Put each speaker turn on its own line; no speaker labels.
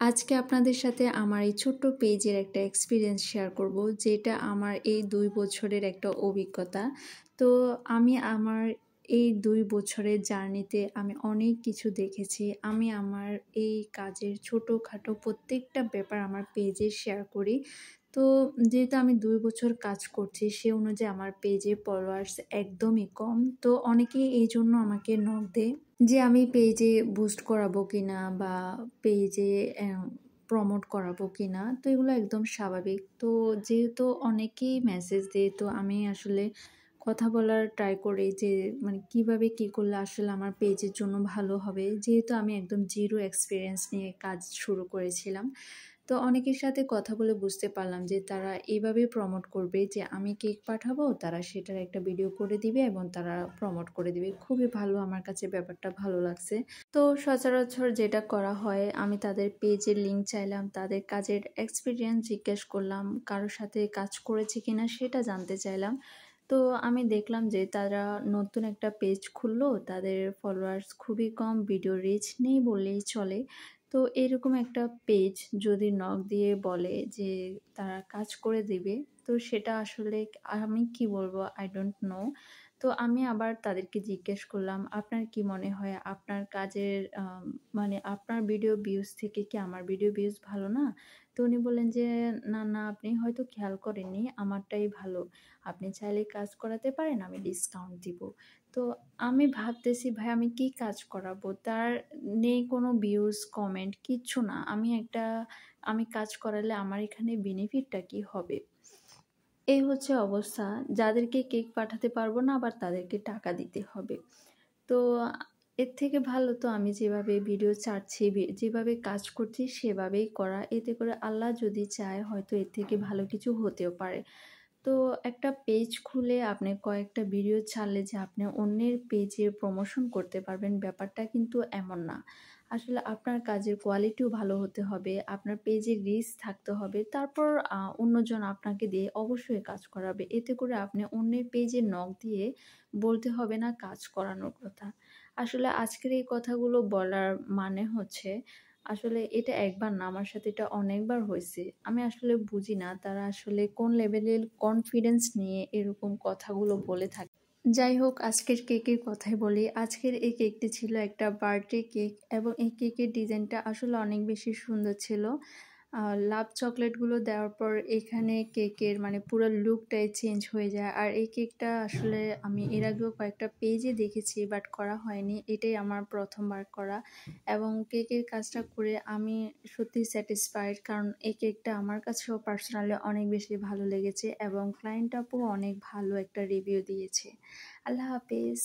আজকে আপনাদের সাথে আমার এই ছোট্ট পেজের একটা এক্সপিরিয়েন্স শেয়ার করব, যেটা আমার এই ২ বছরের একটা অভিজ্ঞতা। তো আমি আমার এই ২ বছরের জার্নিতে আমি অনেক কিছু দেখেছি। আমি আমার এই কাজের ছোটোখাটো প্রত্যেকটা ব্যাপার আমার পেজে শেয়ার করি। তো যেহেতু আমি ২ বছর কাজ করছি, সে অনুযায়ী আমার পেজে ফলোয়ার্স একদমই কম। তো অনেকেই এইজন্য আমাকে নক দেয় যে আমি পেজে বুস্ট করাবো কিনা বা পেজে প্রমোট করাবো কিনা। তো এগুলো একদম স্বাভাবিক। তো যেহেতু অনেকেই মেসেজ দেয়, তো আমি আসলে কথা বলার ট্রাই করি যে মানে কিভাবে কি করলে আসলে আমার পেজের জন্য ভালো হবে, যেহেতু আমি একদম জিরো এক্সপিরিয়েন্স নিয়ে কাজ শুরু করেছিলাম। তো অনেকের সাথে কথা বলে বুঝতে পারলাম যে তারা এইভাবে প্রমোট করবে যে আমি কেক পাঠাবো, তারা সেটার একটা ভিডিও করে দিবে এবং তারা প্রমোট করে দিবে। খুবই ভালো, আমার কাছে ব্যাপারটা ভালো লাগছে। তো সচরাচর যেটা করা হয়, আমি তাদের পেজের লিঙ্ক চাইলাম, তাদের কাজের এক্সপিরিয়েন্স জিজ্ঞেস করলাম, কারোর সাথে কাজ করেছে কিনা সেটা জানতে চাইলাম। তো আমি দেখলাম যে তারা নতুন একটা পেজ খুললো, তাদের ফলোয়ার্স খুবই কম, ভিডিও রিচ নেই বললেই চলে। তো এরকম একটা পেজ যদি নক দিয়ে বলে যে তারা কাজ করে দিবে, তো সেটা আসলে আমি কি বলবো, আই ডোন্ট নো। তো আমি আবার তাদেরকে জিজ্ঞেস করলাম, আপনার কি মনে হয় আপনার কাজের মানে আপনার ভিডিও ভিউজ থেকে কি আমার ভিডিও ভিউজ ভালো না? তো উনি বললেন যে না আপনি হয়তো খেয়াল করেননি, আমারটাই ভালো, আপনি চাইলে কাজ করাতে পারেন, আমি ডিসকাউন্ট দিব। তো আমি ভাবতেছি ভাই আমি কি কাজ করাবো? তার নেই কোনো ভিউজ, কমেন্ট কিচ্ছু না। আমি কাজ করালে আমার এখানে বেনিফিটটা কি হবে? এই হচ্ছে অবস্থা। যাদেরকে কেক পাঠাতে পারবো না আবার তাদেরকে টাকা দিতে হবে। তো এর থেকে ভালো তো আমি যেভাবে ভিডিও ছাড়ছি, যেভাবে কাজ করছি সেভাবেই করা। এতে করে আল্লাহ যদি চায় হয়তো এর থেকে ভালো কিছু হতেও পারে। তো একটা পেজ খুলে আপনি কয়েকটা ভিডিও ছাড়লে যে আপনি অন্যের পেজের প্রমোশন করতে পারবেন, ব্যাপারটা কিন্তু এমন না। আসলে আপনার কাজের কোয়ালিটিও ভালো হতে হবে, আপনার পেজে রিচ থাকতে হবে। তারপর অন্যজন আপনাকে দিয়ে অবশ্যই কাজ করাবে। এতে করে আপনি অন্যের পেজে নক দিয়ে বলতে হবে না কাজ করানোর কথা। আসলে আজকের এই কথাগুলো বলার মানে হচ্ছে, আসলে এটা একবার না, আমার সাথে এটা অনেকবার হয়েছে। আমি আসলে বুঝি না তারা আসলে কোন লেভেলের কনফিডেন্স নিয়ে এরকম কথাগুলো বলে থাকে। যাই হোক, আজকের কেকের কথাই বলি। আজকের এই কেকটি ছিল একটা বার্থডে কেক এবং এই কেকের ডিজাইনটা আসলে অনেক বেশি সুন্দর ছিল। লাভ চকলেটগুলো দেওয়ার পর এখানে কেকের মানে পুরো লুকটাই চেঞ্জ হয়ে যায়। আর এই কেকটা আসলে আমি এর আগেও কয়েকটা পেজে দেখেছি, বাট করা হয়নি। এটাই আমার প্রথমবার করা এবং কেকের কাজটা করে আমি সত্যিই স্যাটিসফাইড, কারণ এই কেকটা আমার কাছেও পার্সোনালি অনেক বেশি ভালো লেগেছে এবং ক্লায়েন্ট আপুও অনেক ভালো একটা রিভিউ দিয়েছে। আল্লাহ হাফেজ।